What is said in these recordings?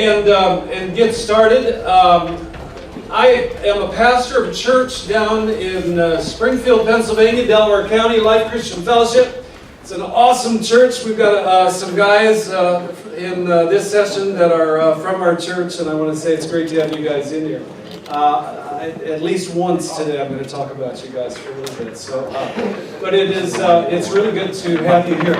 and get started. I am a pastor of a church down in Springfield, Pennsylvania, Delaware County, Life Christian Fellowship. It's an awesome church. We've got some guys in this session that are from our church, and I want to say it's great to have you guys in here. At least once today I'm going to talk about you guys for a little bit. So, but it's really good to have you here.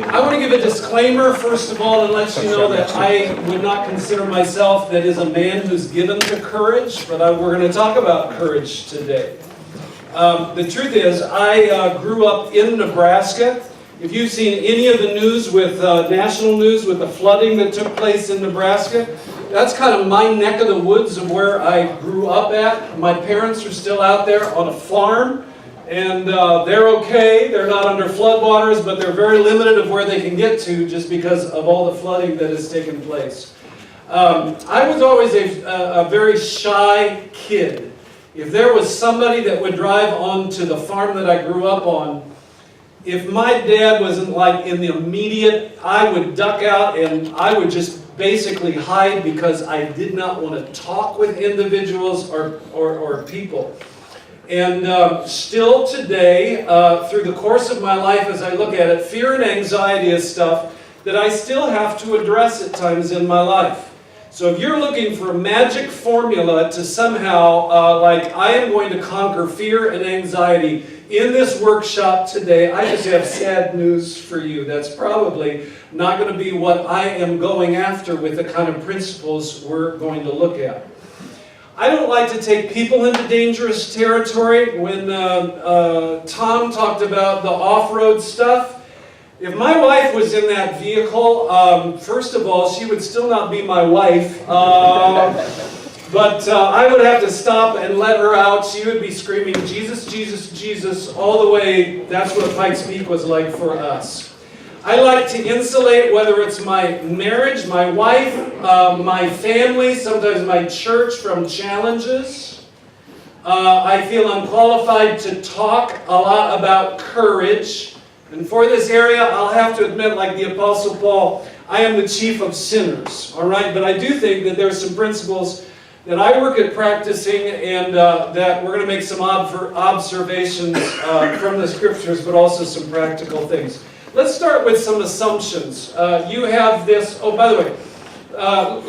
I want to give a disclaimer first of all and let you know that I would not consider myself that is a man who's given to courage, but we're going to talk about courage today. The truth is, I grew up in Nebraska. If you've seen any of the news with national news with the flooding that took place in Nebraska, that's kind of my neck of the woods of where I grew up at. My parents are still out there on a farm, and they're okay. They're not under floodwaters, but they're very limited of where they can get to just because of all the flooding that has taken place. I was always a very shy kid. If there was somebody that would drive onto the farm that I grew up on, if my dad wasn't like in the immediate, I would duck out and I would just basically hide because I did not want to talk with individuals or people. And still today, through the course of my life as I look at it, fear and anxiety is stuff that I still have to address at times in my life. So if you're looking for a magic formula to somehow, like I am going to conquer fear and anxiety in this workshop today, I just have sad news for you. That's probably not going to be what I am going after with the kind of principles we're going to look at. I don't like to take people into dangerous territory. When Tom talked about the off-road stuff, if my wife was in that vehicle, first of all, she would still not be my wife. But I would have to stop and let her out. She would be screaming, Jesus, Jesus, Jesus, all the way. That's what Pikes Peak was like for us. I like to insulate, whether it's my marriage, my wife, my family, sometimes my church, from challenges. I feel unqualified to talk a lot about courage. And for this area, I'll have to admit, like the Apostle Paul, I am the chief of sinners. All right, but I do think that there's some principles that I work at practicing, and that we're going to make some observations from the scriptures, but also some practical things. Let's start with some assumptions. You have this. Oh, by the way,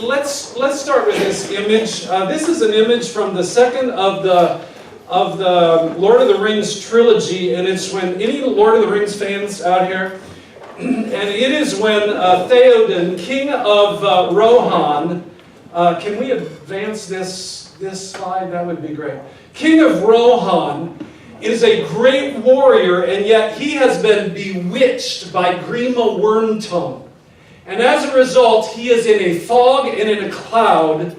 let's start with this image. This is an image from the second of the Lord of the Rings trilogy, and it's when any Lord of the Rings fans out here, and it is when Theoden, king of Rohan. Can we advance this slide? That would be great. King of Rohan is a great warrior, and yet he has been bewitched by Grima Wormtongue. And as a result, he is in a fog and in a cloud,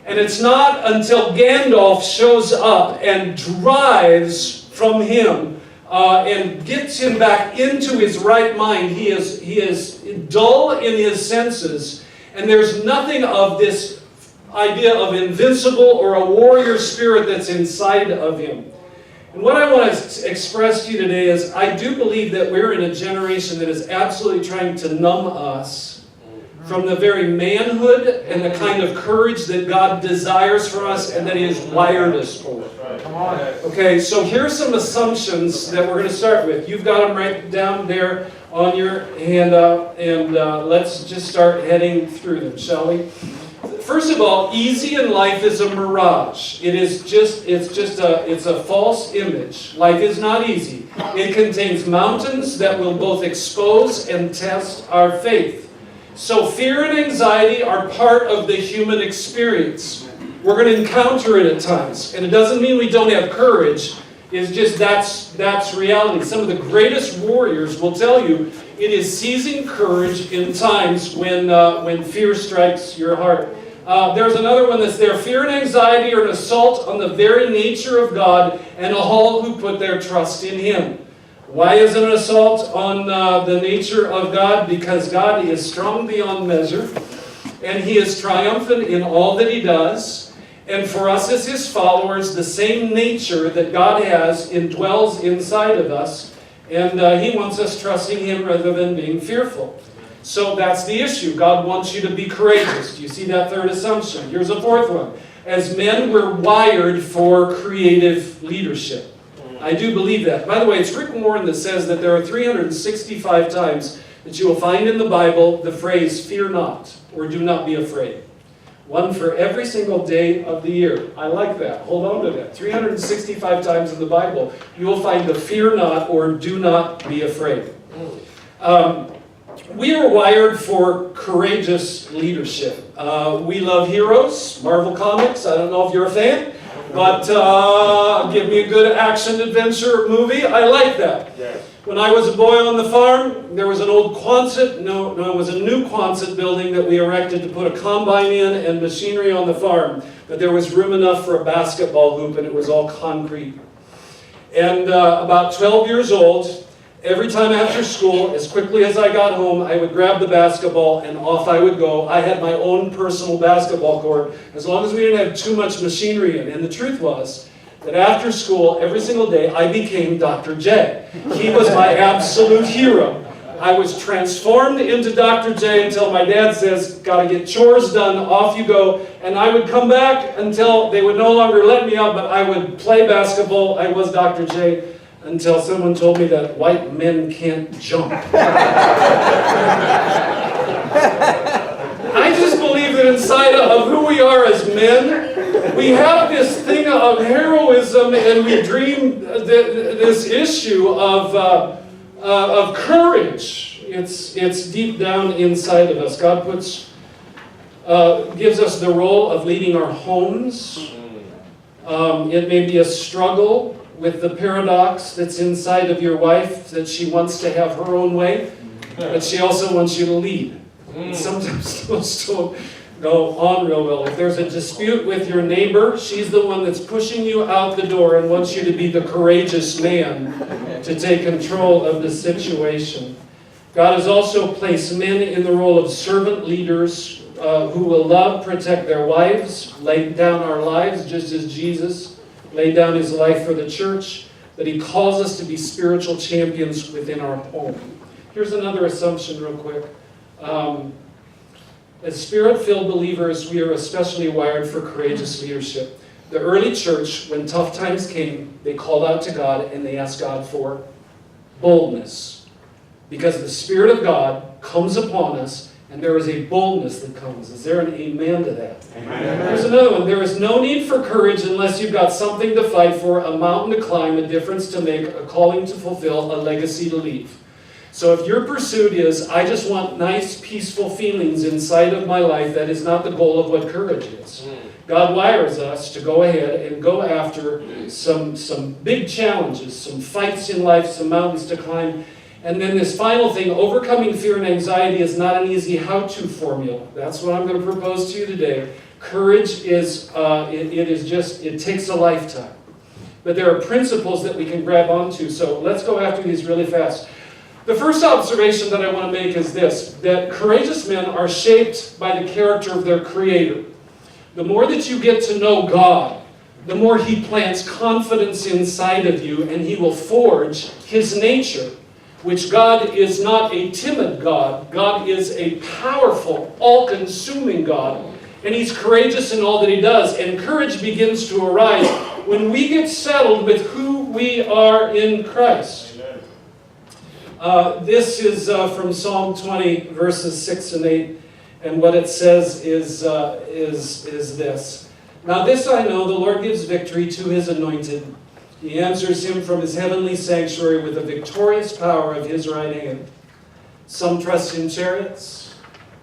and it's not until Gandalf shows up and drives from him and gets him back into his right mind. He is dull in his senses, and there's nothing of this idea of invincible or a warrior spirit that's inside of him. And what I want to express to you today is I do believe that we're in a generation that is absolutely trying to numb us from the very manhood and the kind of courage that God desires for us and that He has wired us for. Okay, so here's some assumptions that we're going to start with. You've got them right down there on your handout, and let's just start heading through them, shall we? First of all, easy in life is a mirage. It's a false image. Life is not easy. It contains mountains that will both expose and test our faith. So fear and anxiety are part of the human experience. We're going to encounter it at times, and it doesn't mean we don't have courage. It's just that's reality. Some of the greatest warriors will tell you it is seizing courage in times when fear strikes your heart. There's another one that's there. Fear and anxiety are an assault on the very nature of God and all who put their trust in Him. Why is it an assault on the nature of God? Because God is strong beyond measure, and He is triumphant in all that He does. And for us as His followers, the same nature that God has indwells inside of us, and He wants us trusting Him rather than being fearful. So that's the issue. God wants you to be courageous. Do you see that third assumption? Here's a fourth one. As men, we're wired for creative leadership. I do believe that. By the way, it's Rick Warren that says that there are 365 times that you will find in the Bible the phrase, fear not, or do not be afraid. One for every single day of the year. I like that. Hold on to that. 365 times in the Bible, you will find the fear not, or do not be afraid. We are wired for courageous leadership. We love heroes, Marvel Comics. I don't know if you're a fan, but give me a good action adventure movie. I like that. Yes. When I was a boy on the farm, there was an old Quonset, it was a new Quonset building that we erected to put a combine in and machinery on the farm. But there was room enough for a basketball hoop, and it was all concrete. And about 12 years old, every time after school, as quickly as I got home, I would grab the basketball and off I would go. I had my own personal basketball court, as long as we didn't have too much machinery in. And the truth was that after school, every single day, I became Dr. J. He was my absolute hero. I was transformed into Dr. J until my dad says, gotta get chores done, off you go. And I would come back until they would no longer let me out, but I would play basketball. I was Dr. J. Until someone told me that white men can't jump. I just believe that inside of who we are as men, we have this thing of heroism, and we dream this issue of courage. It's deep down inside of us. God gives us the role of leading our homes. It may be a struggle with the paradox that's inside of your wife, that she wants to have her own way, but she also wants you to lead. And sometimes those don't go on real well. If there's a dispute with your neighbor, she's the one that's pushing you out the door and wants you to be the courageous man to take control of the situation. God has also placed men in the role of servant leaders who will love, protect their wives, lay down our lives just as Jesus laid down his life for the church, that he calls us to be spiritual champions within our home. Here's another assumption real quick. As Spirit-filled believers, we are especially wired for courageous leadership. The early church, when tough times came, they called out to God and they asked God for boldness. Because the Spirit of God comes upon us, and there is a boldness that comes. Is there an amen to that? Amen. There's another one. There is no need for courage unless you've got something to fight for, a mountain to climb, a difference to make, a calling to fulfill, a legacy to leave. So if your pursuit is, I just want nice, peaceful feelings inside of my life, that is not the goal of what courage is. God wires us to go ahead and go after some big challenges, some fights in life, some mountains to climb. And then this final thing, overcoming fear and anxiety is not an easy how-to formula. That's what I'm going to propose to you today. Courage is, it takes a lifetime. But there are principles that we can grab onto. So let's go after these really fast. The first observation that I want to make is this, that courageous men are shaped by the character of their Creator. The more that you get to know God, the more He plants confidence inside of you, and He will forge His nature, which God is not a timid God. God is a powerful, all-consuming God, and He's courageous in all that He does. And courage begins to arise when we get settled with who we are in Christ. This is from Psalm 20, verses 6 and 8, and what it says is this. Now this I know, the Lord gives victory to His anointed. He answers him from His heavenly sanctuary with the victorious power of His right hand. Some trust in chariots,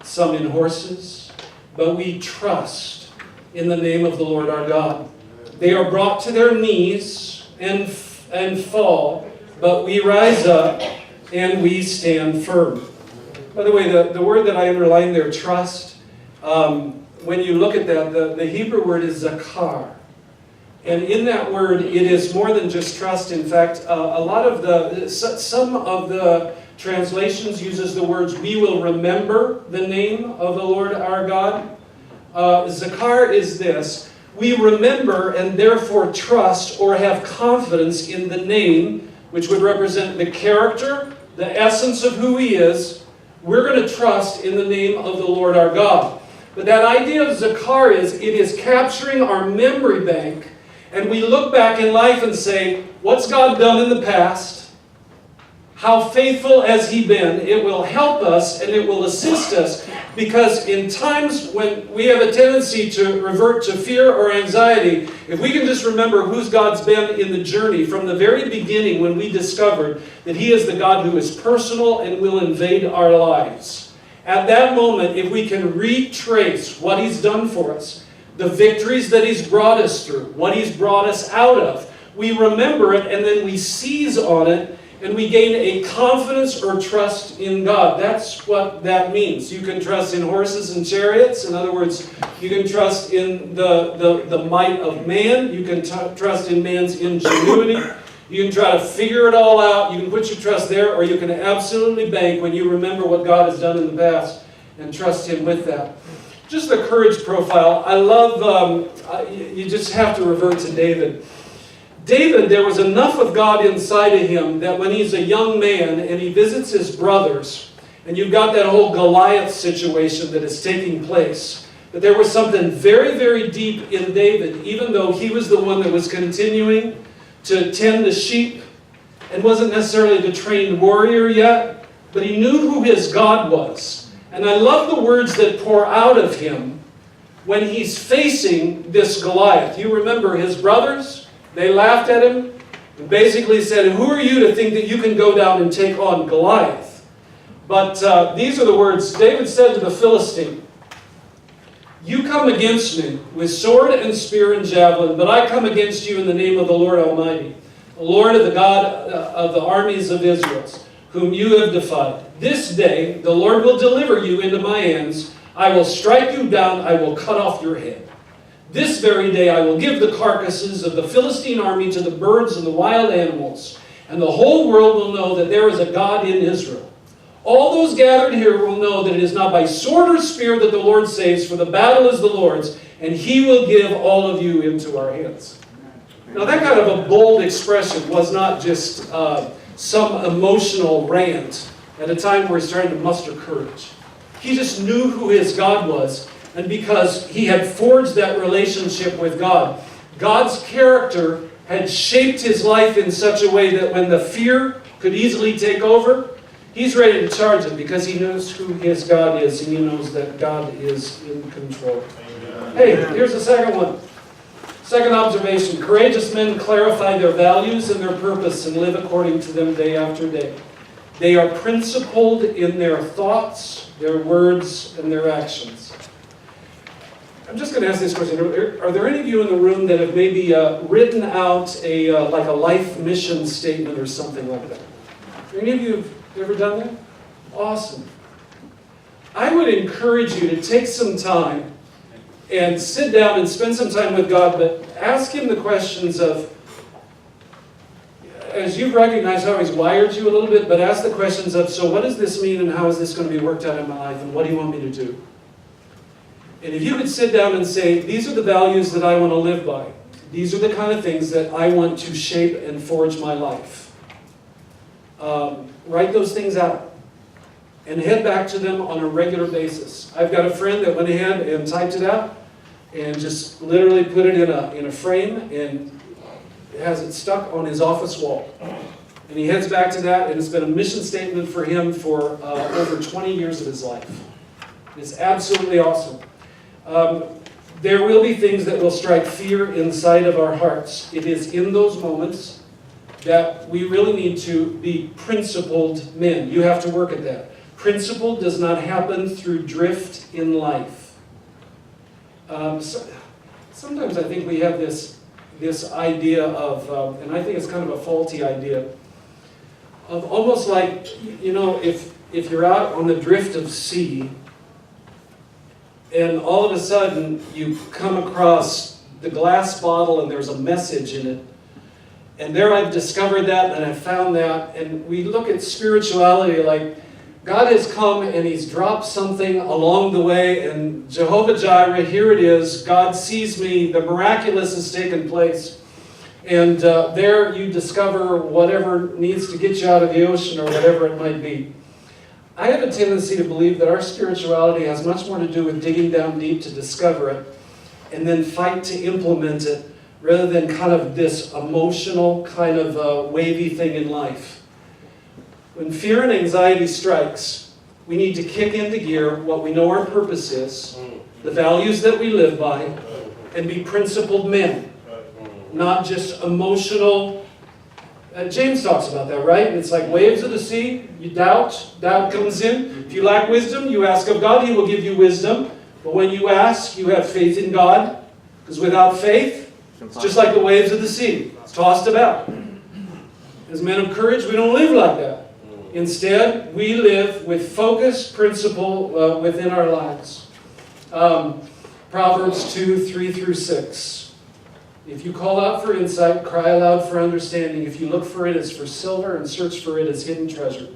some in horses, but we trust in the name of the Lord our God. They are brought to their knees and fall, but we rise up and we stand firm. By the way, the word that I underlined there, trust, when you look at that, the Hebrew word is zakar. And in that word, it is more than just trust. In fact, some of the translations uses the words, we will remember the name of the Lord our God. Zakar is this, we remember and therefore trust or have confidence in the name, which would represent the character, the essence of who He is, we're going to trust in the name of the Lord our God. But that idea of Zakar is, it is capturing our memory bank, and we look back in life and say, what's God done in the past? How faithful has He been? It will help us and it will assist us, because in times when we have a tendency to revert to fear or anxiety, if we can just remember whose God's been in the journey from the very beginning, when we discovered that He is the God who is personal and will invade our lives. At that moment, if we can retrace what He's done for us, the victories that He's brought us through, what He's brought us out of, we remember it and then we seize on it, and we gain a confidence or trust in God. That's what that means. You can trust in horses and chariots. In other words, you can trust in the might of man. You can trust in man's ingenuity. You can try to figure it all out. You can put your trust there, or you can absolutely bank when you remember what God has done in the past and trust Him with that. Just the courage profile. I love, you just have to revert to David. David, there was enough of God inside of him that when he's a young man and he visits his brothers, and you've got that whole Goliath situation that is taking place, that there was something very, very deep in David, even though he was the one that was continuing to tend the sheep and wasn't necessarily the trained warrior yet, but he knew who his God was. And I love the words that pour out of him when he's facing this Goliath. You remember his brothers? They laughed at him and basically said, who are you to think that you can go down and take on Goliath? But these are the words David said to the Philistine. You come against me with sword and spear and javelin, but I come against you in the name of the Lord Almighty, the Lord of the God of the armies of Israel, whom you have defied. This day the Lord will deliver you into my hands. I will strike you down. I will cut off your head. This very day I will give the carcasses of the Philistine army to the birds and the wild animals, and the whole world will know that there is a God in Israel. All those gathered here will know that it is not by sword or spear that the Lord saves, for the battle is the Lord's, and He will give all of you into our hands. Now that kind of a bold expression was not just some emotional rant at a time where he's trying to muster courage. He just knew who his God was. And because he had forged that relationship with God, God's character had shaped his life in such a way that when the fear could easily take over, he's ready to charge it because he knows who his God is and he knows that God is in control. Hey, here's the second one. Second observation. Courageous men clarify their values and their purpose and live according to them day after day. They are principled in their thoughts, their words, and their actions. I'm just going to ask this question. Are there any of you in the room that have maybe written out like a life mission statement or something like that? Are any of you have ever done that? Awesome. I would encourage you to take some time and sit down and spend some time with God, but ask Him the questions of, as you've recognized how He's wired you a little bit, but ask the questions of, so what does this mean and how is this going to be worked out in my life and what do you want me to do? And if you could sit down and say, these are the values that I want to live by. These are the kind of things that I want to shape and forge my life. Write those things out and head back to them on a regular basis. I've got a friend that went ahead and typed it out and just literally put it in a frame and has it stuck on his office wall. And he heads back to that, and it's been a mission statement for him for over 20 years of his life. It's absolutely awesome. There will be things that will strike fear inside of our hearts. It is in those moments that we really need to be principled men. You have to work at that. Principle does not happen through drift in life. Sometimes I think we have this idea of, and I think it's kind of a faulty idea, of almost like, you know, if you're out on the drift of sea, and all of a sudden you come across the glass bottle and there's a message in it. And there I've discovered that and I've found that. And we look at spirituality like God has come and He's dropped something along the way. And Jehovah Jireh, here it is. God sees me. The miraculous has taken place. And there you discover whatever needs to get you out of the ocean or whatever it might be. I have a tendency to believe that our spirituality has much more to do with digging down deep to discover it and then fight to implement it rather than kind of this emotional kind of wavy thing in life. When fear and anxiety strikes, we need to kick into gear what we know our purpose is, the values that we live by, and be principled men, not just emotional. James talks about that, right? It's like waves of the sea. You doubt comes in. If you lack wisdom, you ask of God, He will give you wisdom. But when you ask, you have faith in God. Because without faith, it's just like the waves of the sea. It's tossed about. As men of courage, we don't live like that. Instead, we live with focused principle within our lives. Proverbs 2:3-6. If you call out for insight, cry aloud for understanding. If you look for it as for silver and search for it as hidden treasure,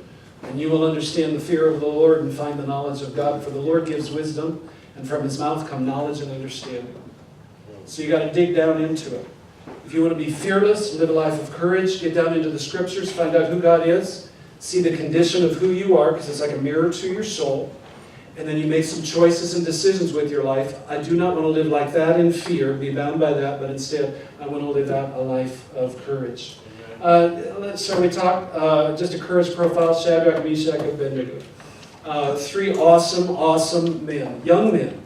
and you will understand the fear of the Lord and find the knowledge of God. For the Lord gives wisdom, and from His mouth come knowledge and understanding. So you got to dig down into it. If you want to be fearless, live a life of courage, get down into the Scriptures, find out who God is, see the condition of who you are, because it's like a mirror to your soul. And then you make some choices and decisions with your life. I do not want to live like that in fear, be bound by that, but instead I want to live out a life of courage. So we talk, just a courage profile, Shadrach, Meshach, and Abednego. Three awesome men, young men.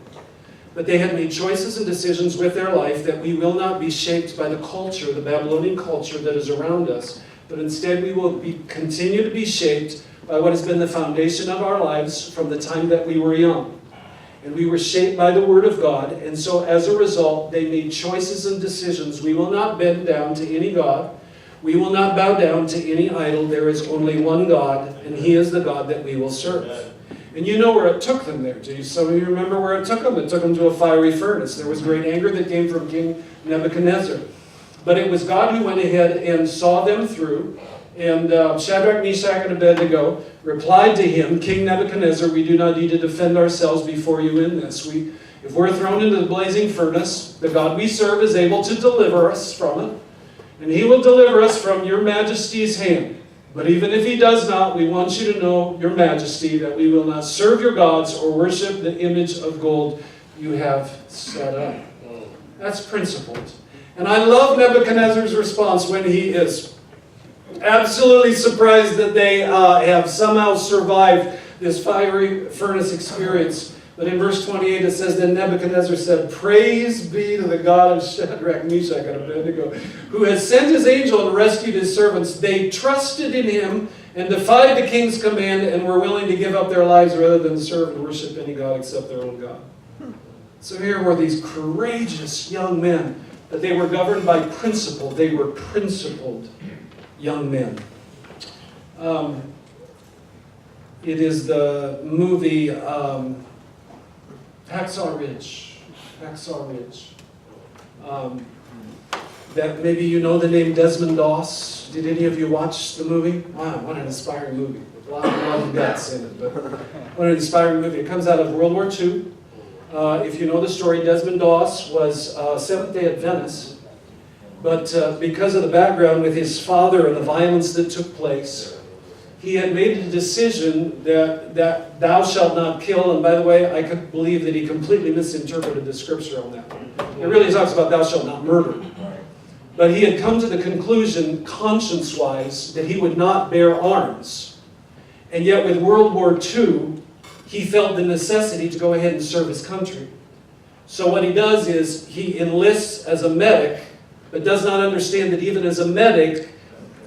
But they had made choices and decisions with their life that we will not be shaped by the culture, the Babylonian culture that is around us, but instead we will continue to be shaped by what has been the foundation of our lives from the time that we were young. And we were shaped by the Word of God, and so as a result, they made choices and decisions. We will not bend down to any god. We will not bow down to any idol. There is only one God, and He is the God that we will serve. And you know where it took them there. Do some of you remember where it took them? It took them to a fiery furnace. There was great anger that came from King Nebuchadnezzar. But it was God who went ahead and saw them through. And Shadrach, Meshach, and Abednego replied to him, King Nebuchadnezzar, we do not need to defend ourselves before you in this. If we're thrown into the blazing furnace, the God we serve is able to deliver us from it. And He will deliver us from your majesty's hand. But even if He does not, we want you to know, your majesty, that we will not serve your gods or worship the image of gold you have set up. That's principled. And I love Nebuchadnezzar's response when he is absolutely surprised that they have somehow survived this fiery furnace experience. But in verse 28 it says, Then Nebuchadnezzar said, Praise be to the God of Shadrach, Meshach, and Abednego, who has sent His angel and rescued His servants. They trusted in Him and defied the king's command and were willing to give up their lives rather than serve and worship any god except their own God. So here were these courageous young men, but they were governed by principle. They were principled young men. It is the movie Hacksaw Ridge. That maybe you know the name Desmond Doss. Did any of you watch the movie? Wow, what an inspiring movie. A lot of guts in it, but what an inspiring movie. It comes out of World War II. If you know the story, Desmond Doss was Seventh-day Adventist, but because of the background with his father and the violence that took place, he had made a decision that thou shalt not kill. And by the way, I could believe that he completely misinterpreted the scripture on that one. It really talks about thou shalt not murder. But he had come to the conclusion, conscience-wise, that he would not bear arms. And yet with World War II, he felt the necessity to go ahead and serve his country. So what he does is he enlists as a medic, but does not understand that even as a medic,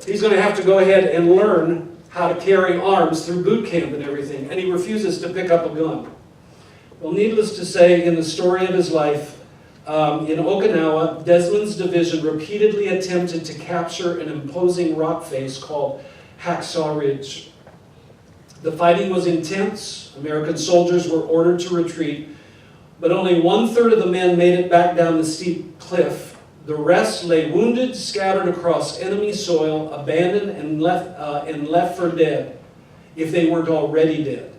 he's going to have to go ahead and learn how to carry arms through boot camp and everything, and he refuses to pick up a gun. Well, needless to say, in the story of his life, in Okinawa, Desmond's division repeatedly attempted to capture an imposing rock face called Hacksaw Ridge. The fighting was intense. American soldiers were ordered to retreat, but only 1/3 of the men made it back down the steep cliff. The rest lay wounded, scattered across enemy soil, abandoned and left for dead, if they weren't already dead.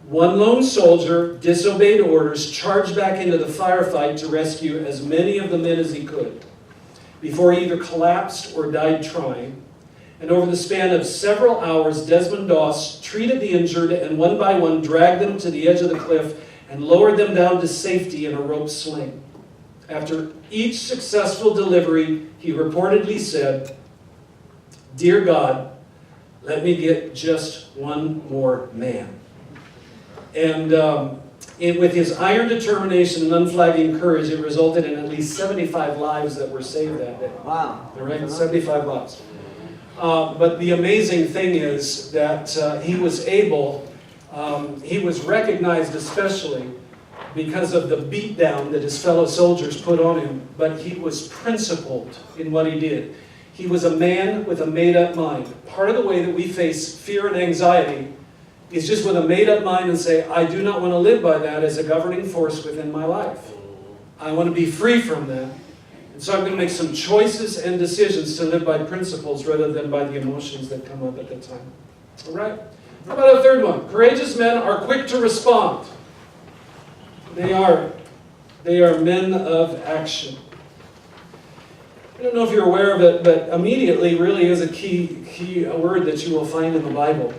One lone soldier disobeyed orders, charged back into the firefight to rescue as many of the men as he could, before he either collapsed or died trying. And over the span of several hours, Desmond Doss treated the injured and one by one dragged them to the edge of the cliff and lowered them down to safety in a rope sling. After each successful delivery, he reportedly said, "Dear God, let me get just one more man." And with his iron determination and unflagging courage, it resulted in at least 75 lives that were saved that day. Wow. All right, 75 lives. But the amazing thing is that he was recognized especially because of the beatdown that his fellow soldiers put on him, but he was principled in what he did. He was a man with a made-up mind. Part of the way that we face fear and anxiety is just with a made-up mind and say, I do not want to live by that as a governing force within my life. I want to be free from that. And so I'm going to make some choices and decisions to live by principles rather than by the emotions that come up at the time. All right? How about a third one? Courageous men are quick to respond. They are men of action. I don't know if you're aware of it, but immediately really is a key word that you will find in the Bible.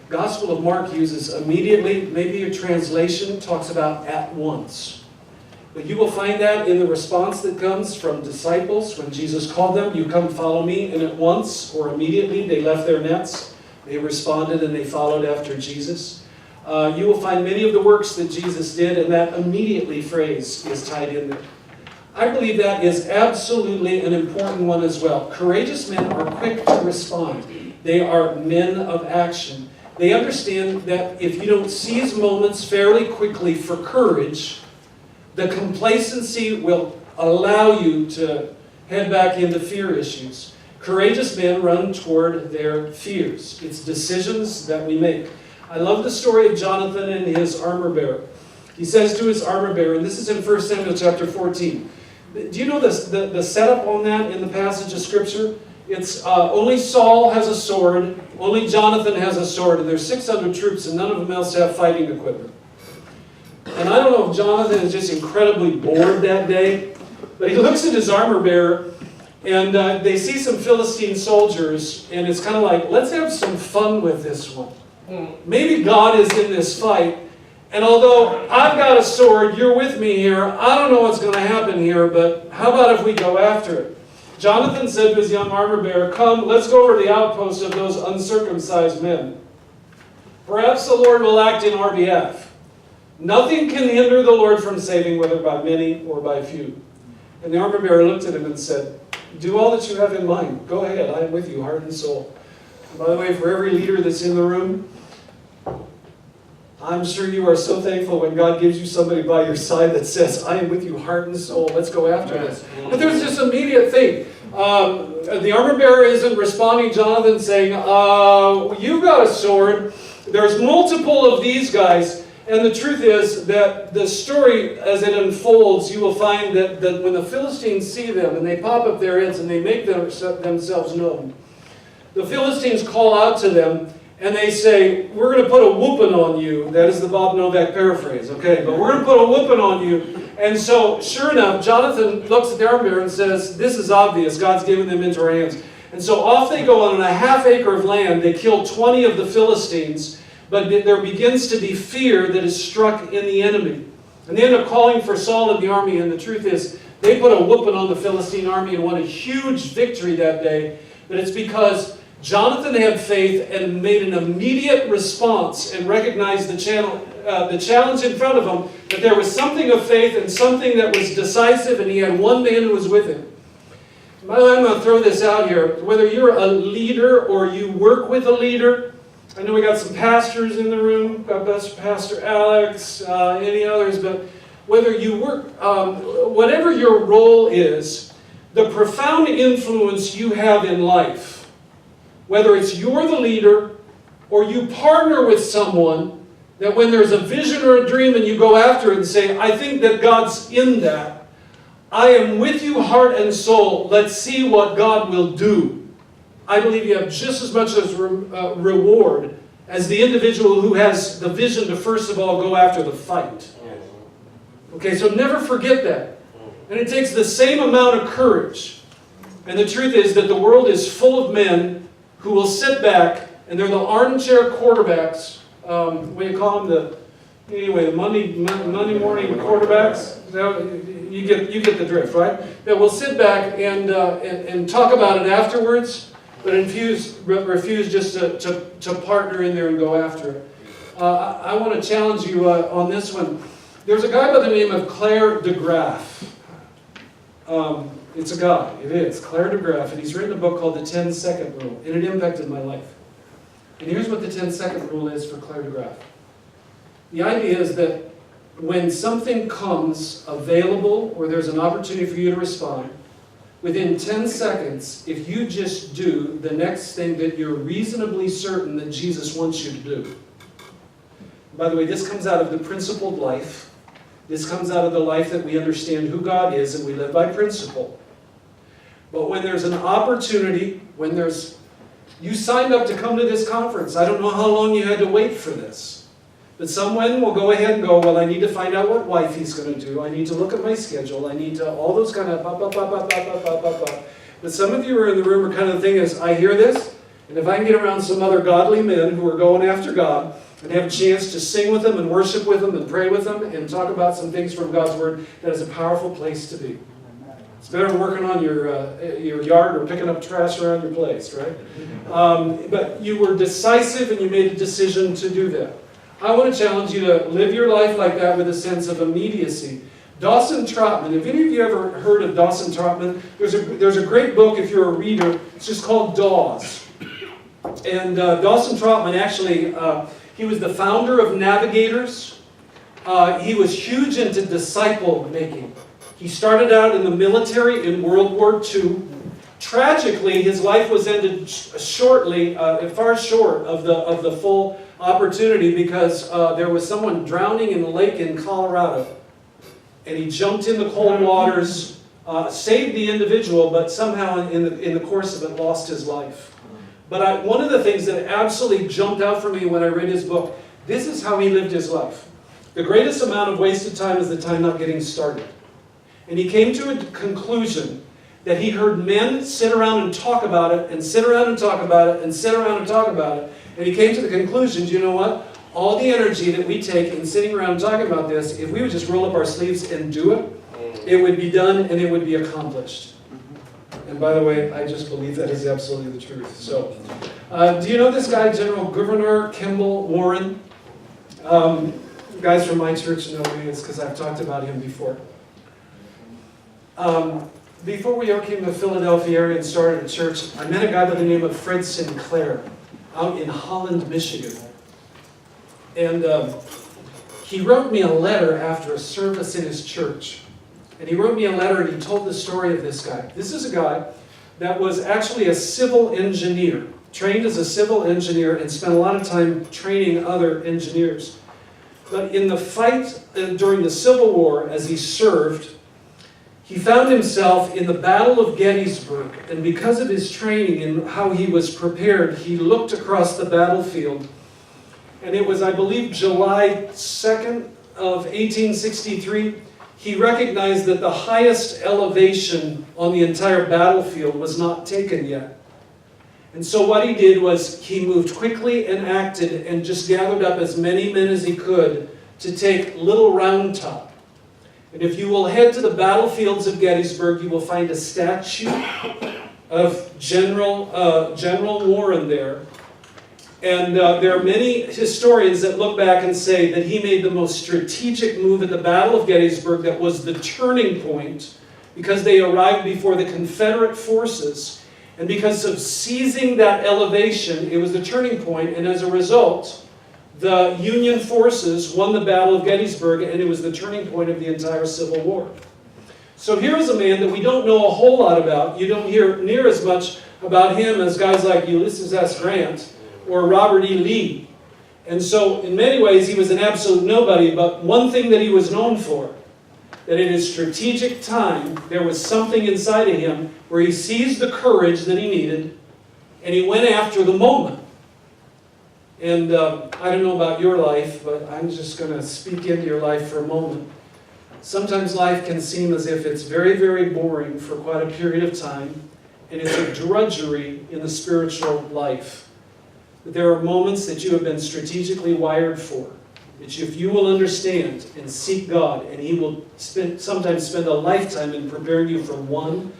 Gospel of Mark uses immediately. Maybe your translation talks about at once. But you will find that in the response that comes from disciples when Jesus called them, "You come follow me," and at once or immediately they left their nets. They responded and they followed after Jesus. You will find many of the works that Jesus did, and that immediately phrase is tied in there. I believe that is absolutely an important one as well. Courageous men are quick to respond. They are men of action. They understand that if you don't seize moments fairly quickly for courage, the complacency will allow you to head back into fear issues. Courageous men run toward their fears. It's decisions that we make. I love the story of Jonathan and his armor bearer. He says to his armor bearer, and this is in 1 Samuel chapter 14. Do you know the setup on that in the passage of Scripture? It's only Saul has a sword, only Jonathan has a sword, and there's 600 troops, and none of them else have fighting equipment. And I don't know if Jonathan is just incredibly bored that day, but he looks at his armor bearer, and they see some Philistine soldiers, and it's kind of like, let's have some fun with this one. Maybe God is in this fight, and although I've got a sword, you're with me here, I don't know what's going to happen here, but how about if we go after it? Jonathan said to his young armor bearer, "Come, let's go over to the outpost of those uncircumcised men. Perhaps the Lord will act in our behalf. Nothing can hinder the Lord from saving, whether by many or by few." And the armor bearer looked at him and said, "Do all that you have in mind. Go ahead, I am with you, heart and soul." And by the way, for every leader that's in the room, I'm sure you are so thankful when God gives you somebody by your side that says, "I am with you, heart and soul. Let's go after this." But there's this immediate thing. The armor bearer isn't responding, Jonathan, saying, "You've got a sword. There's multiple of these guys." And the truth is that the story, as it unfolds, you will find that when the Philistines see them and they pop up their heads and they make themselves known, the Philistines call out to them and they say, "We're going to put a whooping on you." That is the Bob Novak paraphrase, okay? But we're going to put a whooping on you. And so, sure enough, Jonathan looks at the armor bearer and says, "This is obvious. God's given them into our hands." And so off they go on a half acre of land. They kill 20 of the Philistines. But there begins to be fear that is struck in the enemy. And they end up calling for Saul and the army. And the truth is, they put a whooping on the Philistine army and won a huge victory that day. But it's because Jonathan had faith and made an immediate response and recognized the challenge in front of him, that there was something of faith and something that was decisive, and he had one man who was with him. By the way, I'm going to throw this out here. Whether you're a leader or you work with a leader, I know we got some pastors in the room. God bless Pastor Alex, any others. But whether you work, whatever your role is, the profound influence you have in life, whether it's you're the leader or you partner with someone, that when there's a vision or a dream and you go after it and say, "I think that God's in that. I am with you, heart and soul. Let's see what God will do." I believe you have just as much as reward as the individual who has the vision to first of all go after the fight. Okay, so never forget that. And it takes the same amount of courage. And the truth is that the world is full of men who will sit back, and they're the armchair quarterbacks. What do you call them? The Monday morning quarterbacks. You get the drift, right? That will sit back and talk about it afterwards, but refuse just to partner in there and go after it. I want to challenge you on this one. There's a guy by the name of Claire DeGraff. It's a guy. It is Claire DeGraff, and he's written a book called The 10-Second Rule, and it impacted my life. And here's what the 10-second rule is for Claire DeGraff. The idea is that when something comes available, or there's an opportunity for you to respond, within 10 seconds, if you just do the next thing that you're reasonably certain that Jesus wants you to do. By the way, this comes out of the principled life. This comes out of the life that we understand who God is and we live by principle. But when there's an opportunity, you signed up to come to this conference. I don't know how long you had to wait for this. But someone will go ahead and go, well, I need to find out what wife he's going to do. I need to look at my schedule. I need to, all those kind of But some of you are in the room are kind of the thing is, I hear this, and if I can get around some other godly men who are going after God, and have a chance to sing with them and worship with them and pray with them and talk about some things from God's Word, that is a powerful place to be. It's better than working on your yard or picking up trash around your place, right? But you were decisive and you made a decision to do that. I want to challenge you to live your life like that with a sense of immediacy. Dawson Trotman, have any of you ever heard of Dawson Trotman? There's a great book if you're a reader. It's just called Dawes. And Dawson Trotman actually... he was the founder of Navigators. He was huge into disciple making. He started out in the military in World War II. Tragically, his life was ended shortly, far short of the full opportunity because there was someone drowning in a lake in Colorado. And he jumped in the cold waters, saved the individual, but somehow in the course of it lost his life. But one of the things that absolutely jumped out for me when I read his book, this is how he lived his life. The greatest amount of wasted time is the time not getting started. And he came to a conclusion that he heard men sit around and talk about it, and sit around and talk about it, and sit around and talk about it. And he came to the conclusion, you know what? All the energy that we take in sitting around talking about this, if we would just roll up our sleeves and do it, it would be done and it would be accomplished. And by the way, I just believe that is absolutely the truth. So, do you know this guy, General Gouverneur Kimball Warren? Guys from my church know me. It's because I've talked about him before. Before we ever came to the Philadelphia area and started a church, I met a guy by the name of Fred Sinclair out in Holland, Michigan. And he wrote me a letter after a service in his church. And he wrote me a letter and he told the story of this guy. This is a guy that was actually a civil engineer, trained as a civil engineer and spent a lot of time training other engineers. But in the fight during the Civil War, as he served, he found himself in the Battle of Gettysburg. And because of his training and how he was prepared, he looked across the battlefield. And it was, I believe, July 2nd of 1863. He recognized that the highest elevation on the entire battlefield was not taken yet. And so what he did was he moved quickly and acted and just gathered up as many men as he could to take Little Round Top. And if you will head to the battlefields of Gettysburg, you will find a statue of General Warren there. And there are many historians that look back and say that he made the most strategic move at the Battle of Gettysburg that was the turning point because they arrived before the Confederate forces. And because of seizing that elevation, it was the turning point. And as a result, the Union forces won the Battle of Gettysburg, and it was the turning point of the entire Civil War. So here is a man that we don't know a whole lot about. You don't hear near as much about him as guys like Ulysses S. Grant or Robert E. Lee. And so in many ways he was an absolute nobody, but one thing that he was known for, that in his strategic time there was something inside of him where he seized the courage that he needed and he went after the moment. And I don't know about your life, but I'm just going to speak into your life for a moment. Sometimes life can seem as if it's very, very boring for quite a period of time. and it's a drudgery in the spiritual life. There are moments that you have been strategically wired for. That if you will understand and seek God, and He will sometimes spend a lifetime in preparing you for 1,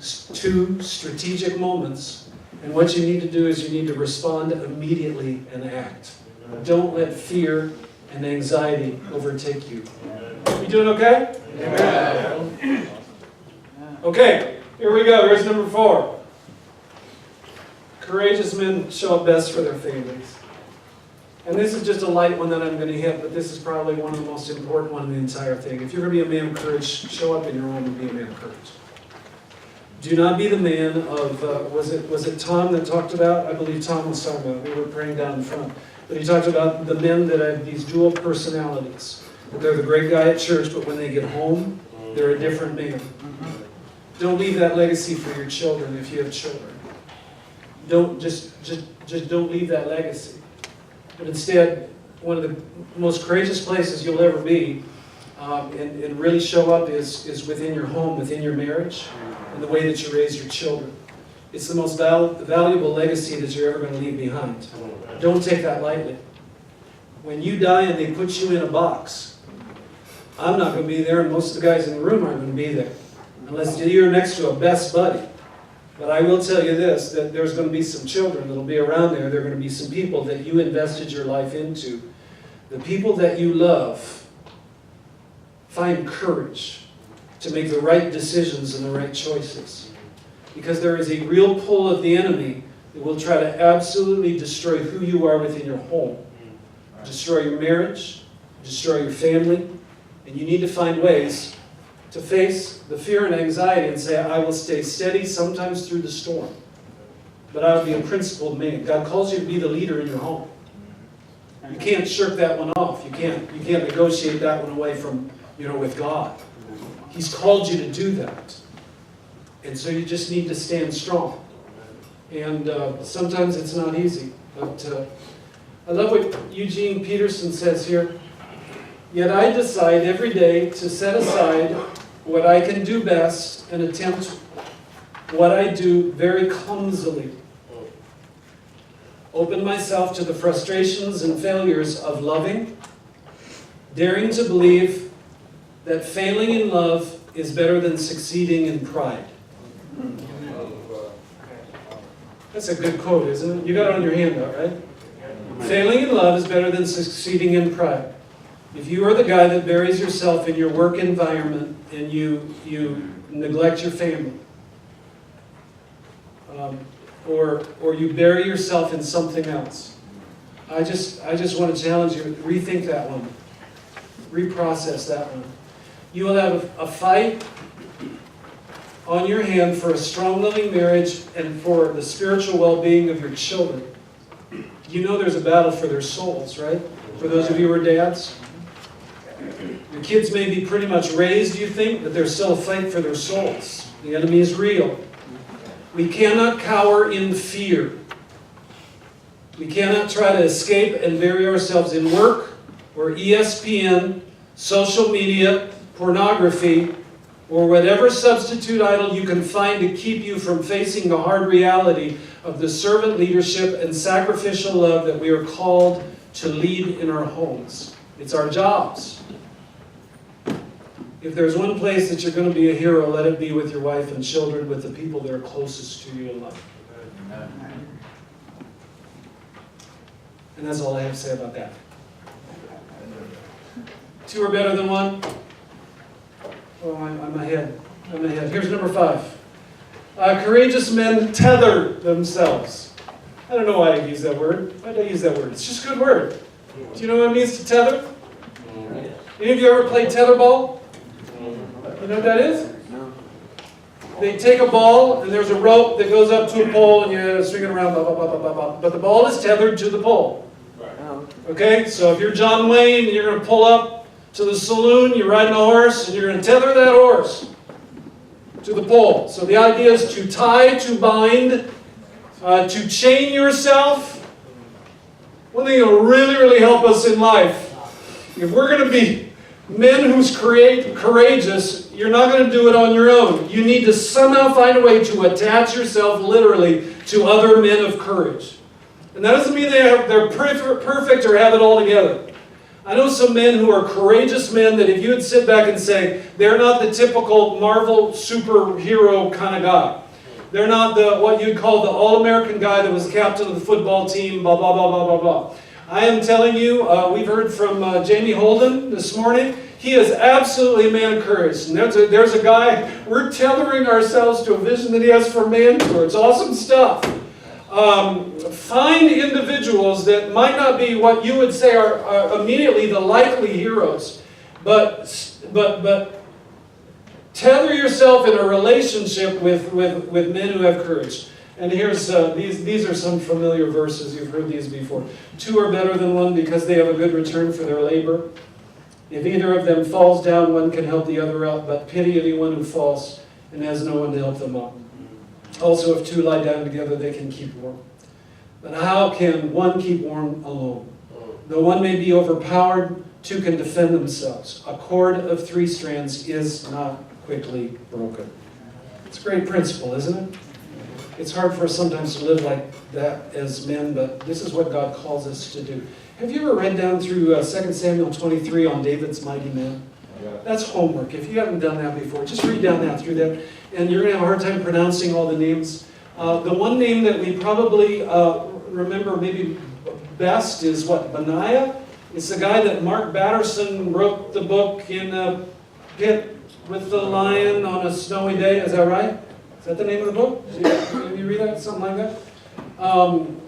2 strategic moments. And what you need to do is you need to respond immediately and act. Don't let fear and anxiety overtake you. You doing okay? Yeah. Okay, here we go. Here's number 4. Courageous men show up best for their families. And this is just a light one that I'm going to hit, but this is probably one of the most important ones in the entire thing. If you're going to be a man of courage, show up in your home and be a man of courage. Do not be the man of, was it Tom that talked about? I believe Tom was talking about it. We were praying down in front. But he talked about the men that have these dual personalities. They're the great guy at church, but when they get home, they're a different man. Don't leave that legacy for your children if you have children. Don't just don't leave that legacy. But instead, one of the most courageous places you'll ever be and really show up is within your home, within your marriage, and the way that you raise your children. It's the most valuable legacy that you're ever going to leave behind. Don't take that lightly. When you die and they put you in a box, I'm not going to be there, and most of the guys in the room aren't going to be there, unless you're next to a best buddy. But I will tell you this, that there's going to be some children that will be around there. There are going to be some people that you invested your life into. The people that you love, find courage to make the right decisions and the right choices. Because there is a real pull of the enemy that will try to absolutely destroy who you are within your home. Destroy your marriage, destroy your family, and you need to find ways to face the fear and anxiety and say, I will stay steady sometimes through the storm. But I will be a principled man. God calls you to be the leader in your home. You can't shirk that one off. You can't negotiate that one away from, with God. He's called you to do that. And so you just need to stand strong. And sometimes it's not easy. But I love what Eugene Peterson says here. Yet I decide every day to set aside what I can do best and attempt what I do very clumsily. Open myself to the frustrations and failures of loving, daring to believe that failing in love is better than succeeding in pride. That's a good quote, isn't it? You got it on your handout, right? Failing in love is better than succeeding in pride. If you are the guy that buries yourself in your work environment and you neglect your family, or you bury yourself in something else, I just want to challenge you, rethink that one. Reprocess that one. You will have a fight on your hand for a strong, loving marriage and for the spiritual well-being of your children. You know there's a battle for their souls, right? For those of you who are dads. Your kids may be pretty much raised, you think, but there's still a fight for their souls. The enemy is real. We cannot cower in fear. We cannot try to escape and bury ourselves in work or ESPN, social media, pornography, or whatever substitute idol you can find to keep you from facing the hard reality of the servant leadership and sacrificial love that we are called to lead in our homes. It's our jobs. If there's one place that you're going to be a hero, let it be with your wife and children, with the people that are closest to you in life. And that's all I have to say about that. 2 are better than 1? Oh, I'm ahead. Here's number 5. Courageous men tether themselves. I don't know why I use that word. Why did I use that word? It's just a good word. Do you know what it means to tether? Any of you ever played tetherball? You know what that is? They take a ball, and there's a rope that goes up to a pole, and you swing it around, blah, blah, blah, blah, blah, blah. But the ball is tethered to the pole. Okay? So if you're John Wayne, and you're going to pull up to the saloon, you're riding a horse, and you're going to tether that horse to the pole. So the idea is to tie, to bind, to chain yourself. One thing that will really, really help us in life, if we're going to be Men who's courageous, you're not going to do it on your own. You need to somehow find a way to attach yourself literally to other men of courage. And that doesn't mean they're perfect or have it all together. I know some men who are courageous men that if you would sit back and say, they're not the typical Marvel superhero kind of guy. They're not what you'd call the all-American guy that was captain of the football team, blah, blah, blah, blah, blah, blah. I am telling you, we've heard from Jamie Holden this morning. He is absolutely a man of courage. And there's a guy, we're tethering ourselves to a vision that he has for Mantour. It's awesome stuff. Find individuals that might not be what you would say are immediately the likely heroes, but tether yourself in a relationship with men who have courage. And here's these are some familiar verses. You've heard these before. 2 are better than 1 because they have a good return for their labor. If either of them falls down, one can help the other up, but pity anyone who falls and has no one to help them up. Also, if 2 lie down together, they can keep warm. But how can one keep warm alone? Though one may be overpowered, 2 can defend themselves. A cord of 3 strands is not quickly broken. It's a great principle, isn't it? It's hard for us sometimes to live like that as men, but this is what God calls us to do. Have you ever read down through 2 Samuel 23 on David's mighty men? That's homework. If you haven't done that before, just read down that through that, and you're going to have a hard time pronouncing all the names. The one name that we probably remember maybe best is what? Benaiah? It's the guy that Mark Batterson wrote the book In a Pit with the Lion on a Snowy Day. Is that right? Is that the name of the book? Did you read that? Something like that?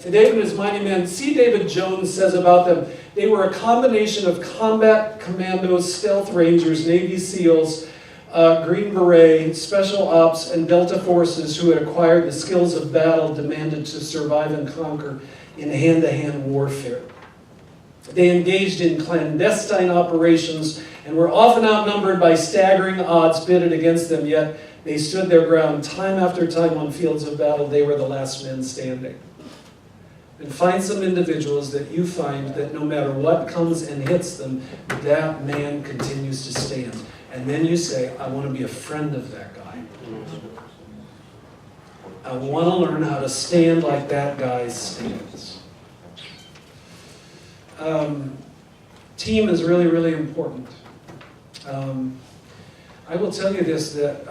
David and his mighty men. C. David Jones says about them, they were a combination of combat commandos, stealth rangers, Navy SEALs, Green Beret, special ops, and Delta forces who had acquired the skills of battle demanded to survive and conquer in hand-to-hand warfare. They engaged in clandestine operations and were often outnumbered by staggering odds pitted against them, yet they stood their ground time after time on fields of battle. They were the last men standing. And find some individuals that you find that no matter what comes and hits them, that man continues to stand. And then you say, I want to be a friend of that guy. I want to learn how to stand like that guy stands. Team is really, really important. I will tell you this, that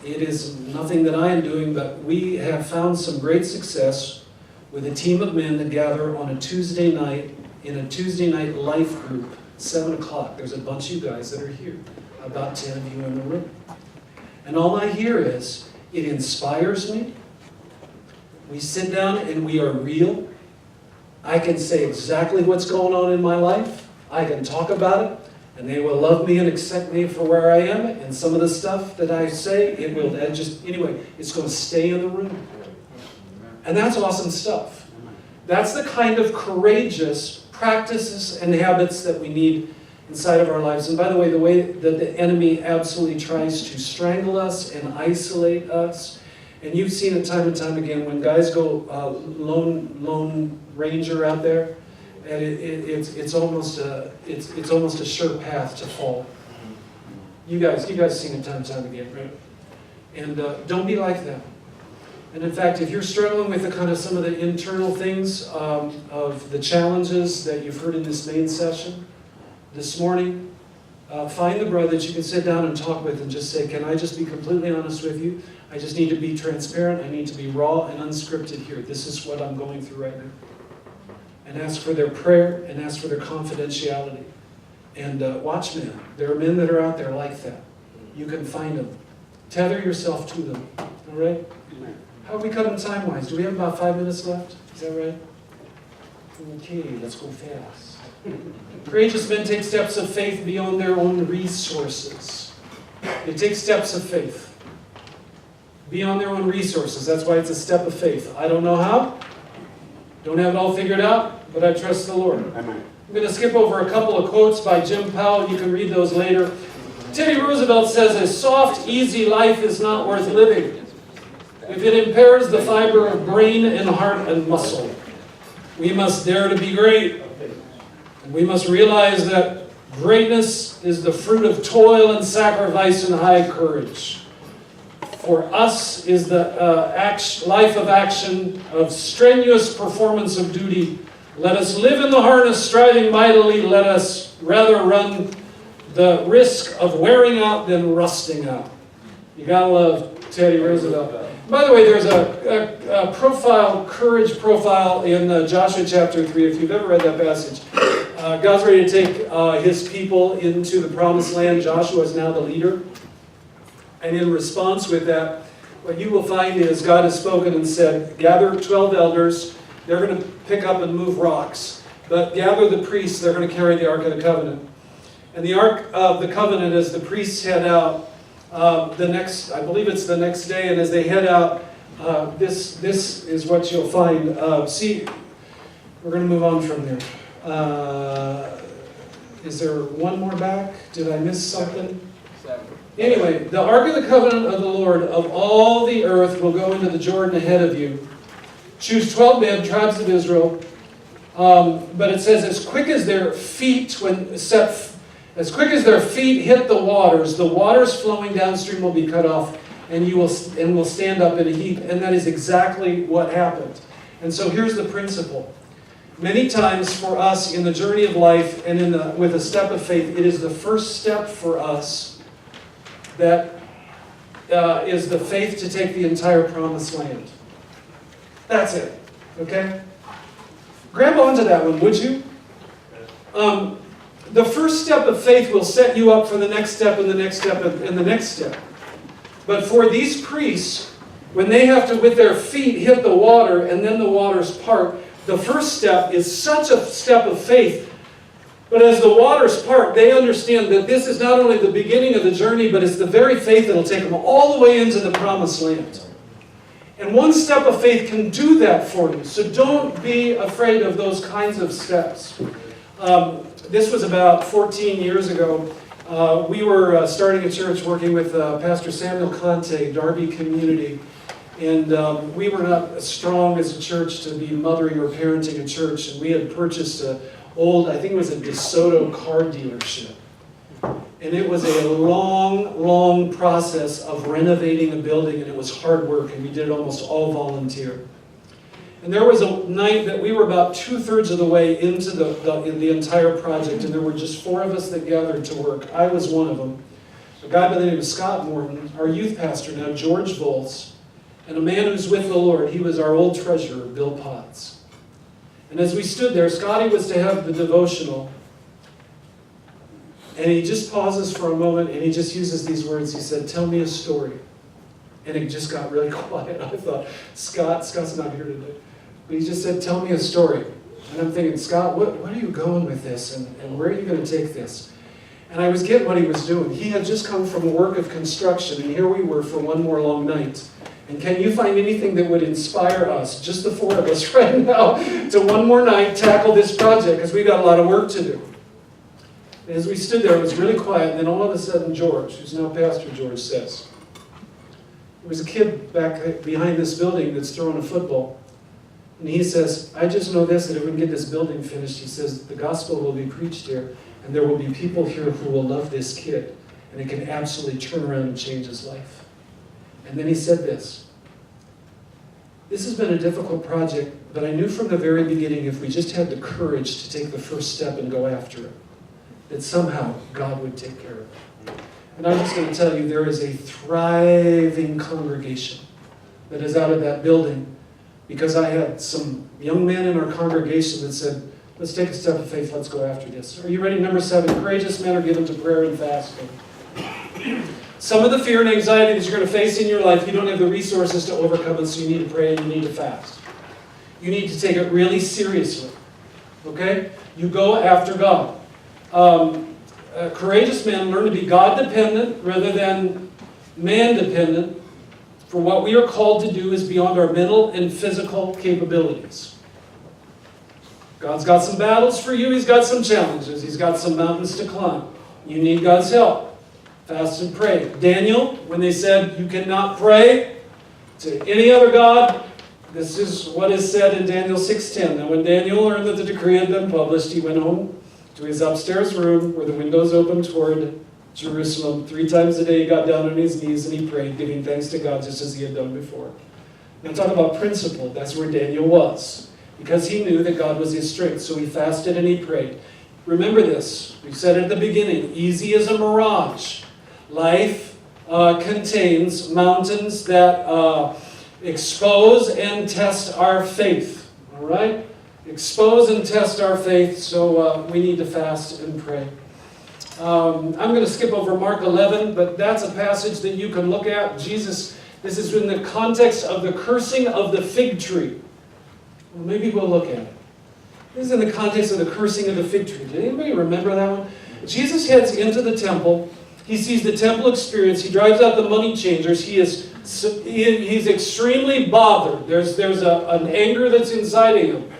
it is nothing that I am doing, but we have found some great success with a team of men that gather on a Tuesday night in a Tuesday night life group, 7 o'clock. There's a bunch of you guys that are here, about 10 of you in the room. And all I hear is, it inspires me. We sit down and we are real. I can say exactly what's going on in my life. I can talk about it. And they will love me and accept me for where I am. And some of the stuff that I say, anyway, it's going to stay in the room. And that's awesome stuff. That's the kind of courageous practices and habits that we need inside of our lives. And by the way that the enemy absolutely tries to strangle us and isolate us. And you've seen it time and time again when guys go lone ranger out there. And it's almost a sure path to fall. You guys seen it time and time again, right? And don't be like that. And in fact, if you're struggling with some of the internal things of the challenges that you've heard in this main session this morning, find the brother that you can sit down and talk with and just say, can I just be completely honest with you? I just need to be transparent. I need to be raw and unscripted here. This is what I'm going through right now. And ask for their prayer and ask for their confidentiality. And watch men. There are men that are out there like that. You can find them. Tether yourself to them. All right? How are we coming time-wise? Do we have about 5 minutes left? Is that right? Okay, let's go fast. Courageous men take steps of faith beyond their own resources. They take steps of faith beyond their own resources. That's why it's a step of faith. I don't know how. Don't have it all figured out, but I trust the Lord. Amen. I'm going to skip over a couple of quotes by Jim Powell. You can read those later. Teddy Roosevelt says, a soft, easy life is not worth living if it impairs the fiber of brain and heart and muscle. We must dare to be great. And we must realize that Greatness is the fruit of toil and sacrifice and high courage. For us is the life of action, of strenuous performance of duty. Let us live in the harness, striving mightily. Let us rather run the risk of wearing out than rusting out. You gotta love Teddy Roosevelt. By the way, there's a courage profile in Joshua chapter 3. If you've ever read that passage, God's ready to take his people into the promised land. Joshua is now the leader. And in response with that, what you will find is God has spoken and said, gather 12 elders. They're going to pick up and move rocks. But gather the priests. They're going to carry the Ark of the Covenant. And the Ark of the Covenant, as the priests head out, I believe it's the next day, and as they head out, this is what you'll find. See, we're going to move on from there. Is there one more back? Did I miss something? Anyway, the Ark of the Covenant of the Lord of all the earth will go into the Jordan ahead of you. Choose 12 men, tribes of Israel. But it says, as quick as their feet hit the waters flowing downstream will be cut off, and will stand up in a heap. And that is exactly what happened. And so here's the principle. Many times for us in the journey of life and with a step of faith, it is the first step for us that is the faith to take the entire promised land. That's it. Okay? Grab onto that one, would you? The first step of faith will set you up for the next step and the next step and the next step. But for these priests, when they have to, with their feet, hit the water and then the waters part, the first step is such a step of faith. But as the waters part, they understand that this is not only the beginning of the journey, but it's the very faith that will take them all the way into the promised land. And one step of faith can do that for you. So don't be afraid of those kinds of steps. This was about 14 years ago. We were starting a church working with Pastor Samuel Conte, Darby Community. And we were not strong as a church to be mothering or parenting a church. And we had purchased I think it was a DeSoto car dealership. And it was a long, long process of renovating a building, and it was hard work, and we did it almost all volunteer. And there was a night that we were about 2/3 of the way into the entire project, and there were just 4 of us that gathered to work. I was one of them. A guy by the name of Scott Morton, our youth pastor now, George Volz, and a man who's with the Lord. He was our old treasurer, Bill Potts. And as we stood there, Scotty was to have the devotional. And he just pauses for a moment and he just uses these words. He said, "Tell me a story." And it just got really quiet. I thought, Scott's not here today. But he just said, "Tell me a story." And I'm thinking, Scott, what are you going with this? And where are you going to take this? And I was getting what he was doing. He had just come from a work of construction, and here we were for one more long night. And can you find anything that would inspire us, just the 4 of us right now, to one more night tackle this project, because we've got a lot of work to do. And as we stood there, it was really quiet, and then all of a sudden George, who's now Pastor George, says, there was a kid back behind this building that's throwing a football. And he says, "I just know this, that if we can get this building finished," he says, "the gospel will be preached here, and there will be people here who will love this kid, and it can absolutely turn around and change his life." And then he said this has been a difficult project, but I knew from the very beginning if we just had the courage to take the first step and go after it, that somehow God would take care of it. And I'm just going to tell you, there is a thriving congregation that is out of that building, because I had some young men in our congregation that said, "Let's take a step of faith, let's go after this." Are you ready? Number 7, courageous men are given to prayer and fasting. Some of the fear and anxiety that you're going to face in your life, you don't have the resources to overcome it, so you need to pray and you need to fast. You need to take it really seriously. Okay? You go after God. Courageous men learn to be God-dependent rather than man-dependent, for what we are called to do is beyond our mental and physical capabilities. God's got some battles for you. He's got some challenges. He's got some mountains to climb. You need God's help. Fast and pray. Daniel, when they said you cannot pray to any other god, this is what is said in Daniel 6:10. Now when Daniel learned that the decree had been published, he went home to his upstairs room where the windows opened toward Jerusalem. 3 times a day he got down on his knees and he prayed, giving thanks to God just as he had done before. Now talk about principle. That's where Daniel was. Because he knew that God was his strength. So he fasted and he prayed. Remember this. We said at the beginning, easy as a mirage. Life contains mountains that expose and test our faith. All right? Expose and test our faith, so we need to fast and pray. I'm going to skip over Mark 11, but that's a passage that you can look at. Jesus, this is in the context of the cursing of the fig tree. Well, maybe we'll look at it. This is in the context of the cursing of the fig tree. Did anybody remember that one? Jesus heads into the temple. He sees the temple experience. He drives out the money changers. He's extremely bothered. There's an anger that's inside of him.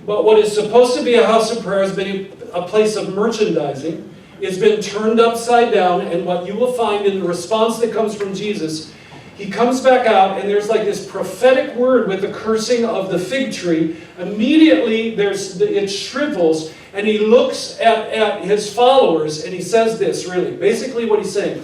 But what is supposed to be a house of prayer has been a place of merchandising. It's been turned upside down, and what you will find in the response that comes from Jesus, he comes back out, and there's like this prophetic word with the cursing of the fig tree. Immediately, it shrivels, and he looks at his followers, and he says this, really. Basically what he's saying,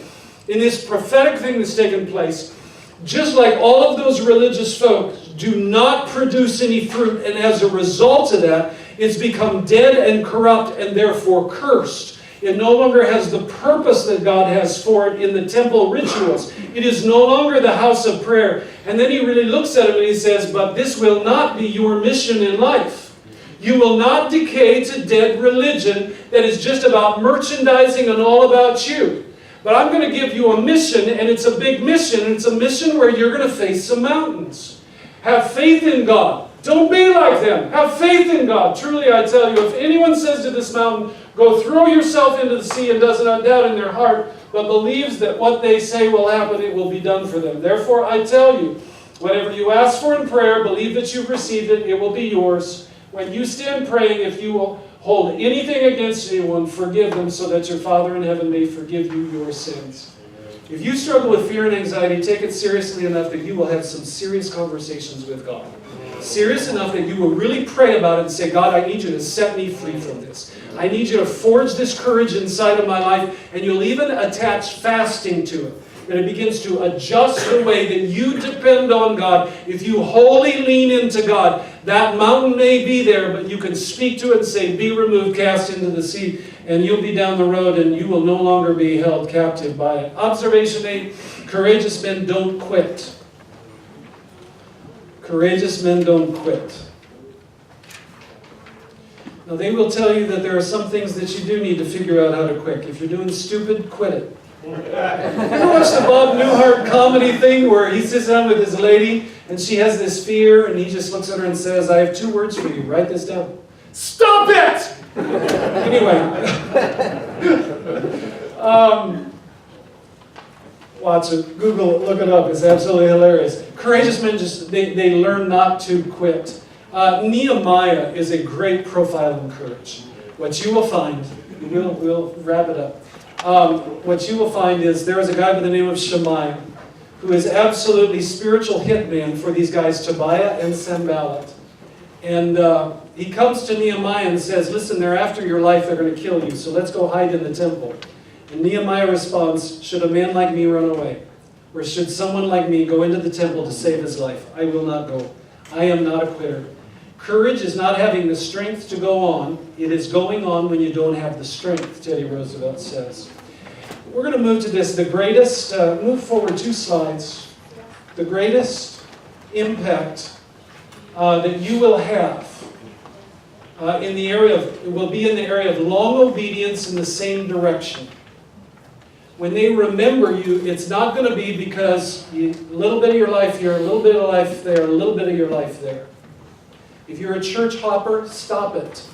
in this prophetic thing that's taken place, just like all of those religious folk do not produce any fruit, and as a result of that, it's become dead and corrupt and therefore cursed. It no longer has the purpose that God has for it in the temple rituals. It is no longer the house of prayer. And then he really looks at it and he says, but this will not be your mission in life. You will not decay to dead religion that is just about merchandising and all about you. But I'm going to give you a mission, and it's a big mission, and it's a mission where you're going to face some mountains. Have faith in God. Don't be like them. Have faith in God. Truly, I tell you, if anyone says to this mountain, go throw yourself into the sea, and does not doubt in their heart, but believes that what they say will happen, it will be done for them. Therefore, I tell you, whatever you ask for in prayer, believe that you've received it, it will be yours. When you stand praying, if you will hold anything against anyone, forgive them, so that your Father in heaven may forgive you your sins. If you struggle with fear and anxiety, take it seriously enough that you will have some serious conversations with God. Serious enough that you will really pray about it and say, God, I need you to set me free from this. I need you to forge this courage inside of my life, and you'll even attach fasting to it. That it begins to adjust the way that you depend on God. If you wholly lean into God, that mountain may be there, but you can speak to it and say, be removed, cast into the sea, and you'll be down the road and you will no longer be held captive by it. Observation 8, courageous men don't quit. Courageous men don't quit. Now they will tell you that there are some things that you do need to figure out how to quit. If you're doing stupid, quit it. You ever watch the Bob Newhart comedy thing where he sits down with his lady and she has this fear and he just looks at her and says, I have 2 words for you. Write this down. Stop it! Anyway. Watch it. Google it. Look it up. It's absolutely hilarious. Courageous men they learn not to quit. Nehemiah is a great profile in courage. What you will find, we'll wrap it up. What you will find is there is a guy by the name of Shammai who is absolutely spiritual hitman for these guys, Tobiah and Sanballat. And he comes to Nehemiah and says, listen, they're after your life, they're going to kill you, so let's go hide in the temple. And Nehemiah responds, should a man like me run away? Or should someone like me go into the temple to save his life? I will not go. I am not a quitter. Courage is not having the strength to go on. It is going on when you don't have the strength, Teddy Roosevelt says. We're going to move to this. The greatest, move forward 2 slides. The greatest impact that you will have in the area of, it will be in the area of long obedience in the same direction. When they remember you, it's not going to be because a little bit of your life here, a little bit of life there, a little bit of your life there. If you're a church hopper, stop it.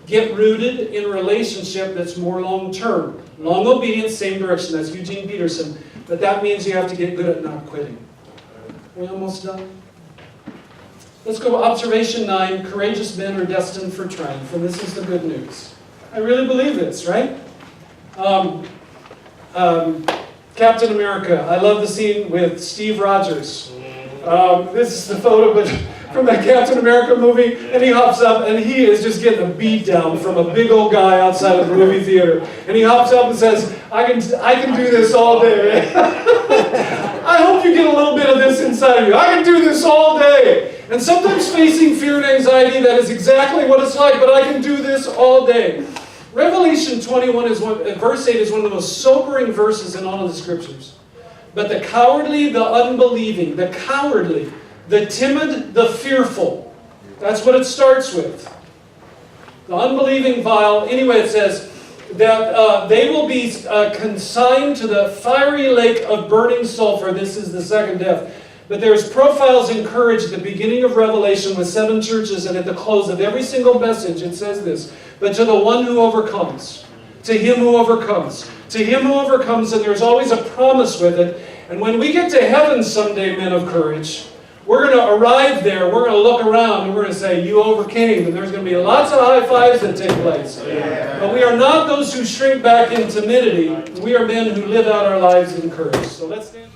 Get rooted in a relationship that's more long-term. Long obedience, same direction. That's Eugene Peterson. But that means you have to get good at not quitting. Are we almost done? Let's go observation 9. Courageous men are destined for triumph. And this is the good news. I really believe this, right? Captain America. I love the scene with Steve Rogers. This is the photo, but from that Captain America movie, and he hops up, and he is just getting a beat down from a big old guy outside of the movie theater. And he hops up and says, I can do this all day. I hope you get a little bit of this inside of you. I can do this all day. And sometimes facing fear and anxiety, that is exactly what it's like, but I can do this all day. Revelation 21 verse 8 is one of the most sobering verses in all of the scriptures. But the cowardly, the unbelieving, the cowardly, the timid, the fearful. That's what it starts with. The unbelieving, vile. Anyway, it says that they will be consigned to the fiery lake of burning sulfur. This is the second death. But there's profiles in courage at the beginning of Revelation with 7 churches, and at the close of every single message it says this. But to the one who overcomes, to him who overcomes, to him who overcomes, and there's always a promise with it. And when we get to heaven someday, men of courage, we're going to arrive there, we're going to look around, and we're going to say, you overcame, and there's going to be lots of high fives that take place. Yeah. But we are not those who shrink back in timidity. We are men who live out our lives in courage. So let's stand.